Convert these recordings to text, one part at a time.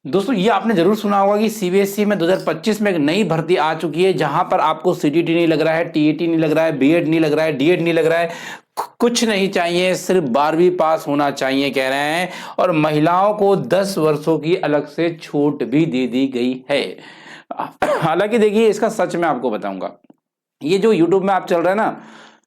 दोस्तों ये आपने जरूर सुना होगा कि सीबीएसई में 2025 में एक नई भर्ती आ चुकी है, जहां पर आपको सीटीटी नहीं लग रहा है, टीईटी नहीं लग रहा है, बीएड नहीं लग रहा है, डीएड नहीं लग रहा है, कुछ नहीं चाहिए, सिर्फ 12वीं पास होना चाहिए कह रहे हैं। और महिलाओं को 10 वर्षों की अलग से छूट भी दे दी गई है। हालांकि देखिए, इसका सच मैं आपको बताऊंगा, ये जो यूट्यूब में आप चल रहा है ना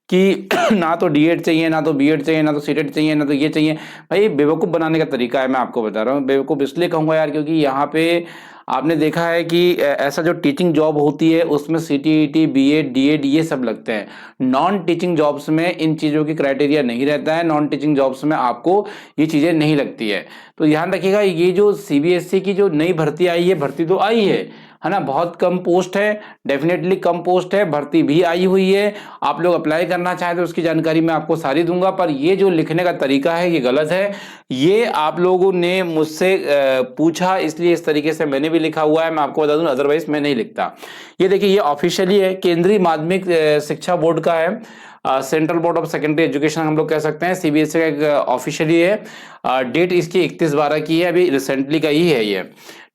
कि ना तो डीएड चाहिए, ना तो बीएड चाहिए, ना तो सीटेट चाहिए, ना तो ये चाहिए, भाई बेवकूफ़ बनाने का तरीका है। मैं आपको बता रहा हूँ, बेवकूफ़ इसलिए कहूँगा यार, क्योंकि यहाँ पे आपने देखा है कि ऐसा जो टीचिंग जॉब होती है उसमें सीटीईटी, बीएड, डीएड ये सब लगते हैं। नॉन टीचिंग जॉब्स में इन चीज़ों की क्राइटेरिया नहीं रहता है, नॉन टीचिंग जॉब्स में आपको ये चीज़ें नहीं लगती है। तो ध्यान रखिएगा, ये जो सीबीएसई की जो नई भर्ती आई है, भर्ती तो आई है ना, बहुत कम पोस्ट है, डेफिनेटली कम पोस्ट है, भर्ती भी आई हुई है। आप लोग अप्लाई करना चाहें तो उसकी जानकारी मैं आपको सारी दूंगा, पर ये जो लिखने का तरीका है ये गलत है। ये आप लोगों ने मुझसे पूछा, इसलिए इस तरीके से मैंने भी लिखा हुआ है, मैं आपको बता दूं, अदरवाइज मैं नहीं लिखता। ये देखिए, ये ऑफिशियली है, केंद्रीय माध्यमिक शिक्षा बोर्ड का है, central board of secondary education हम लोग कह सकते हैं, सीबीएसई का एक ऑफिशियली है। डेट इसकी 31/12 की है, अभी रिसेंटली का ही है ये।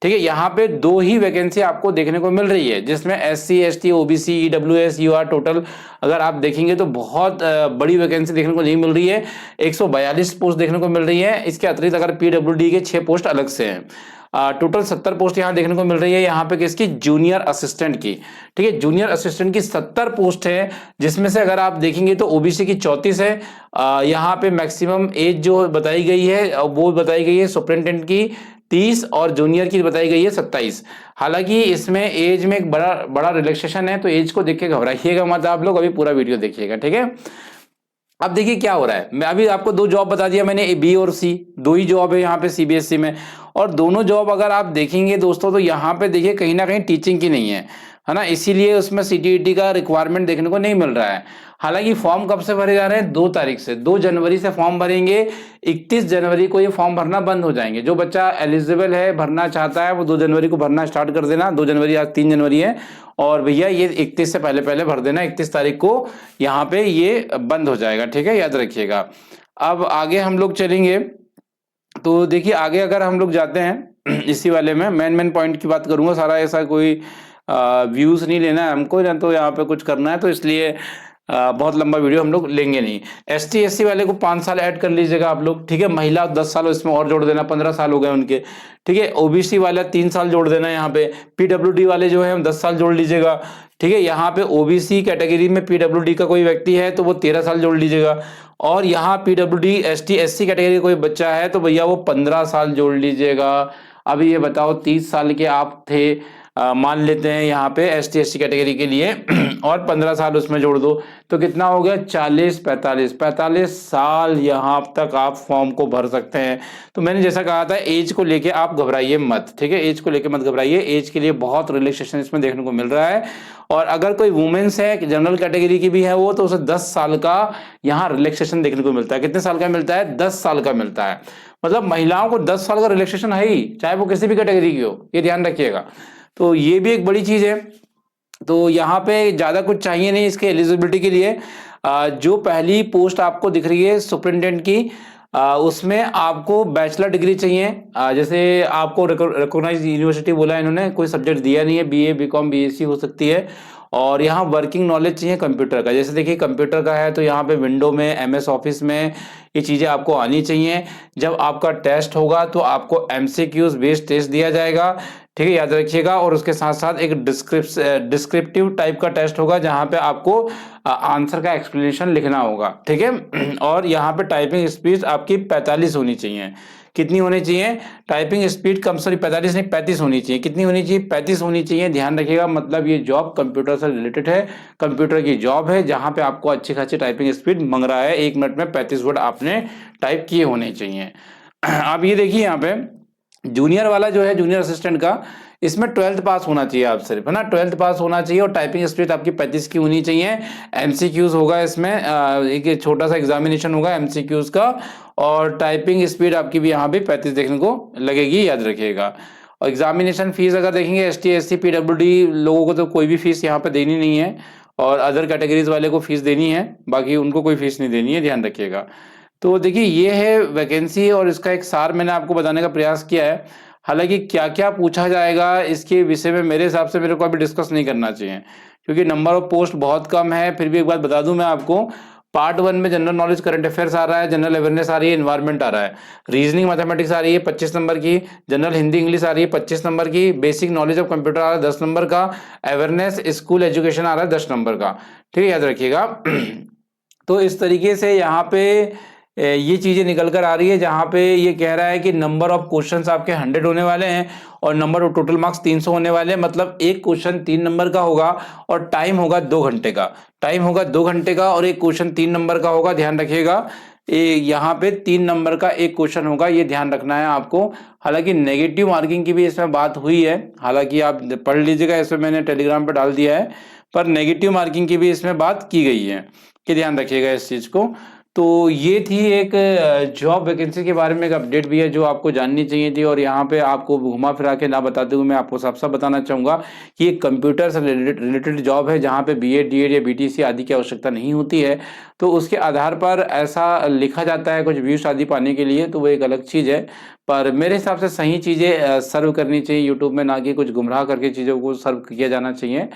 ठीक है, यहाँ पे 2 ही वैकेंसी आपको देखने को मिल रही है, जिसमें SC, ST, OBC, EWS, UR, total अगर आप देखेंगे तो बहुत बड़ी वैकेंसी देखने को नहीं मिल रही है। 142 पोस्ट देखने को मिल रही है। इसके अतिरिक्त अगर पीडब्ल्यूडी के 6 पोस्ट अलग से हैं, टोटल 70 पोस्ट यहाँ देखने को मिल रही है। यहाँ पे किसकी? जूनियर असिस्टेंट की। ठीक है, जूनियर असिस्टेंट की 70 पोस्ट है, जिसमें से अगर आप देखेंगे तो ओबीसी की 34 है। यहाँ पे मैक्सिमम एज जो बताई गई है वो बताई गई है सुपरिटेंडेंट की 30 और जूनियर की बताई गई है 27। हालांकि इसमें एज में एक बड़ा बड़ा रिलैक्सेशन है, तो एज को देख के घबराइएगा मत आप लोग, अभी पूरा वीडियो देखिएगा। ठीक है, अब देखिए क्या हो रहा है। मैं अभी आपको 2 जॉब बता दिया मैंने, बी और सी, 2 ही जॉब है यहाँ पे सीबीएसई में। और दोनों जॉब अगर आप देखेंगे दोस्तों, तो यहाँ पे देखिए कहीं ना कहीं टीचिंग की नहीं है ना, इसीलिए उसमें सीटीईटी का रिक्वायरमेंट देखने को नहीं मिल रहा है। हालांकि फॉर्म कब से भरे जा रहे हैं? 2 तारीख से, 2 जनवरी से फॉर्म भरेंगे। 31 जनवरी को ये फॉर्म भरना बंद हो जाएंगे। जो बच्चा एलिजिबल है, भरना चाहता है, वो 2 जनवरी को भरना स्टार्ट कर देना। 2 जनवरी, आज 3 जनवरी है, और भैया ये 31 से पहले पहले भर देना। 31 तारीख को यहाँ पे ये बंद हो जाएगा। ठीक है, याद रखिएगा। अब आगे हम लोग चलेंगे, तो देखिए आगे अगर हम लोग जाते हैं इसी वाले में, मेन पॉइंट की बात करूंगा सारा, ऐसा कोई व्यूज नहीं लेना है हमको, ना तो यहाँ पे कुछ करना है, तो इसलिए बहुत लंबा वीडियो हम लोग लेंगे नहीं। एसटी एससी वाले को 5 साल ऐड कर लीजिएगा आप लोग। ठीक है, महिला 10 साल इसमें और जोड़ देना, 15 साल हो गए उनके। ठीक है, ओबीसी वाला 3 साल जोड़ देना यहाँ पे। पीडब्ल्यूडी वाले जो है हम 10 साल जोड़ लीजिएगा। ठीक है, यहाँ पे ओबीसी कैटेगरी में पीडब्ल्यूडी का कोई व्यक्ति है तो वो 13 साल जोड़ लीजिएगा। और यहाँ पीडब्ल्यूडी एसटी एससी कैटेगरी कोई बच्चा है तो भैया वो 15 साल जोड़ लीजिएगा। अभी ये बताओ, 30 साल के आप थे, मान लेते हैं यहाँ पे एसटी एससी कैटेगरी के लिए और 15 साल उसमें जोड़ दो तो कितना हो गया? 45 साल यहाँ तक आप फॉर्म को भर सकते हैं। तो मैंने जैसा कहा था, एज को लेके आप घबराइए मत। ठीक है, एज को लेके मत घबराइए, एज के लिए बहुत रिलैक्सेशन इसमें देखने को मिल रहा है। और अगर कोई वुमेन्स है, जनरल कैटेगरी की भी है वो, तो उसे 10 साल का यहाँ रिलैक्सेशन देखने को मिलता है। कितने साल का मिलता है? 10 साल का मिलता है। मतलब महिलाओं को 10 साल का रिलैक्सेशन है ही, चाहे वो किसी भी कैटेगरी की हो, ये ध्यान रखिएगा। तो ये भी एक बड़ी चीज है। तो यहाँ पे ज्यादा कुछ चाहिए नहीं इसके एलिजिबिलिटी के लिए। जो पहली पोस्ट आपको दिख रही है सुपरिटेंडेंट की, उसमें आपको बैचलर डिग्री चाहिए। जैसे आपको रिकॉग्नाइज यूनिवर्सिटी बोला है इन्होंने, कोई सब्जेक्ट दिया नहीं है, बीए, बीकॉम, बीएससी हो सकती है। और यहाँ वर्किंग नॉलेज चाहिए कंप्यूटर का। जैसे देखिए कंप्यूटर का है तो यहाँ पे विंडो में, एमएस ऑफिस में ये चीज़ें आपको आनी चाहिए। जब आपका टेस्ट होगा तो आपको एमसीक्यूज बेस्ड टेस्ट दिया जाएगा। ठीक है, याद रखिएगा। और उसके साथ साथ एक डिस्क्रिप्टिव टाइप का टेस्ट होगा, जहाँ पे आपको आंसर का एक्सप्लेनेशन लिखना होगा। ठीक है, और यहाँ पे टाइपिंग स्पीड आपकी 45 होनी चाहिए। कितनी होनी चाहिए? टाइपिंग स्पीड कम, सॉरी 45 नहीं 35 होनी चाहिए। कितनी होनी चाहिए? 35 होनी चाहिए। ध्यान रखिएगा, मतलब ये जॉब कंप्यूटर से रिलेटेड है, कंप्यूटर की जॉब है, जहाँ पे आपको अच्छी खासी टाइपिंग स्पीड मांग रहा है। 1 मिनट में 35 वर्ड आपने टाइप किए होने चाहिए। अब ये देखिए यहाँ पे जूनियर वाला जो है, जूनियर असिस्टेंट का, इसमें 12th पास होना चाहिए आप सिर्फ, है ना, 12th पास होना चाहिए। और टाइपिंग स्पीड आपकी 35 की होनी चाहिए। एमसीक्यूज होगा इसमें, एक छोटा सा एग्जामिनेशन होगा एमसीक्यूज का। और टाइपिंग स्पीड आपकी भी यहाँ भी 35 देखने को लगेगी, याद रखिएगा। और एग्जामिनेशन फीस अगर देखेंगे, एसटी एससी पीडब्ल्यूडी लोगों को तो कोई भी फीस यहाँ पे देनी नहीं है, और अदर कैटेगरीज वाले को फीस देनी है, बाकी उनको कोई फीस नहीं देनी है, ध्यान रखिएगा। तो देखिए ये है वैकेंसी, और इसका एक सार मैंने आपको बताने का प्रयास किया है। हालांकि क्या क्या पूछा जाएगा इसके विषय में मेरे हिसाब से मेरे को अभी डिस्कस नहीं करना चाहिए, क्योंकि नंबर ऑफ पोस्ट बहुत कम है। फिर भी एक बात बता दूं मैं आपको, पार्ट 1 में जनरल नॉलेज करंट अफेयर्स आ रहा है, जनरल अवेयरनेस आ रही है, एनवायरमेंट आ रहा है, रीजनिंग मैथमेटिक्स आ रही है 25 नंबर की, जनरल हिंदी इंग्लिश आ रही है 25 नंबर की, बेसिक नॉलेज ऑफ कंप्यूटर आ रहा है 10 नंबर का, अवेयरनेस स्कूल एजुकेशन आ रहा है 10 नंबर का। ठीक है, याद रखिएगा। तो इस तरीके से यहाँ पे ये चीजें निकल कर आ रही है, जहां पे ये कह रहा है कि नंबर ऑफ क्वेश्चंस आपके 100 होने वाले हैं और नंबर ऑफ टोटल मार्क्स 300 होने वाले हैं। मतलब एक क्वेश्चन 3 नंबर का होगा और टाइम होगा 2 घंटे का, टाइम होगा 2 घंटे का, और एक क्वेश्चन 3 नंबर का होगा। ध्यान रखिएगा, यहाँ पे 3 नंबर का एक क्वेश्चन होगा, ये ध्यान रखना है आपको। हालांकि नेगेटिव मार्किंग की भी इसमें बात हुई है, हालांकि आप पढ़ लीजिएगा, इसमें मैंने टेलीग्राम पर डाल दिया है, पर नेगेटिव मार्किंग की भी इसमें बात की गई है कि ध्यान रखिएगा इस चीज को। तो ये थी एक जॉब वैकेंसी के बारे में एक अपडेट भी है जो आपको जाननी चाहिए थी, और यहाँ पे आपको घुमा फिरा के ना बताते हुए मैं आपको साफ साफ बताना चाहूँगा कि ये कंप्यूटर से रिलेटेड जॉब है, जहाँ पे बीएड डीएड या बीटीसी आदि की आवश्यकता नहीं होती है। तो उसके आधार पर ऐसा लिखा जाता है कुछ व्यूज आदि पाने के लिए, तो वो एक अलग चीज़ है। पर मेरे हिसाब से सही चीज़ें सर्व करनी चाहिए यूट्यूब में, ना कि कुछ गुमराह करके चीज़ों को सर्व किया जाना चाहिए।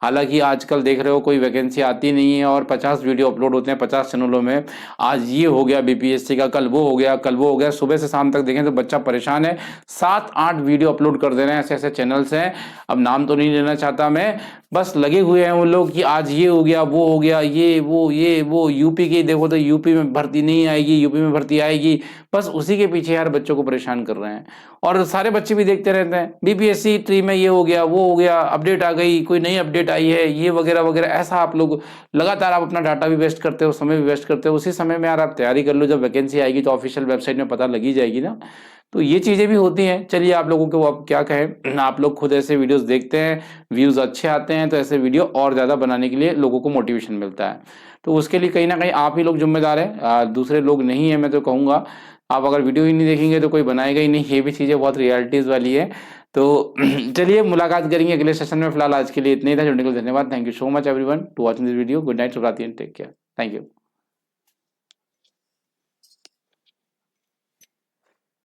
हालांकि आजकल देख रहे हो कोई वैकेंसी आती नहीं है और 50 वीडियो अपलोड होते हैं 50 चैनलों में, आज ये हो गया बीपीएससी का, कल वो हो गया, कल वो हो गया, सुबह से शाम तक देखें तो बच्चा परेशान है। 7-8 वीडियो अपलोड कर दे रहे हैं, ऐसे ऐसे चैनल्स हैं, अब नाम तो नहीं लेना चाहता मैं, बस लगे हुए हैं वो लोग कि आज ये हो गया, वो हो गया, ये वो यूपी की देखो तो यूपी में भर्ती नहीं आएगी, यूपी में भर्ती आएगी, बस उसी के पीछे यार बच्चों को परेशान कर रहे हैं। और सारे बच्चे भी देखते रहते हैं बीपीएससी ट्री में ये हो गया, वो हो गया, अपडेट आ गई, कोई नई अपडेट आई है, ये वगैरह वगैरह, ऐसा आप लोग लगातार आप अपना डाटा भी वेस्ट करते हो, समय भी वेस्ट करते हो। उसी समय में यार आप तैयारी कर लो, जब वैकेंसी आएगी तो ऑफिशियल वेबसाइट में पता लगी जाएगी ना। तो ये चीज़ें भी होती हैं। चलिए आप लोगों को अब क्या कहें, आप लोग खुद ऐसे वीडियोस देखते हैं, व्यूज़ अच्छे आते हैं, तो ऐसे वीडियो और ज़्यादा बनाने के लिए लोगों को मोटिवेशन मिलता है। तो उसके लिए कहीं ना कहीं आप ही लोग जिम्मेदार हैं, दूसरे लोग नहीं है। मैं तो कहूँगा आप अगर वीडियो ही नहीं देखेंगे तो कोई बनाएगा ही नहीं, ये भी चीज़ें बहुत रियलिटीज़ वाली है। तो चलिए मुलाकात करेंगे अगले सेशन में। फिलहाल आज के लिए इतना ही था। जुड़ने के लिए धन्यवाद। Thank you so much everyone to watching this video. Good night, शुभ रात्रि and take care. Thank you.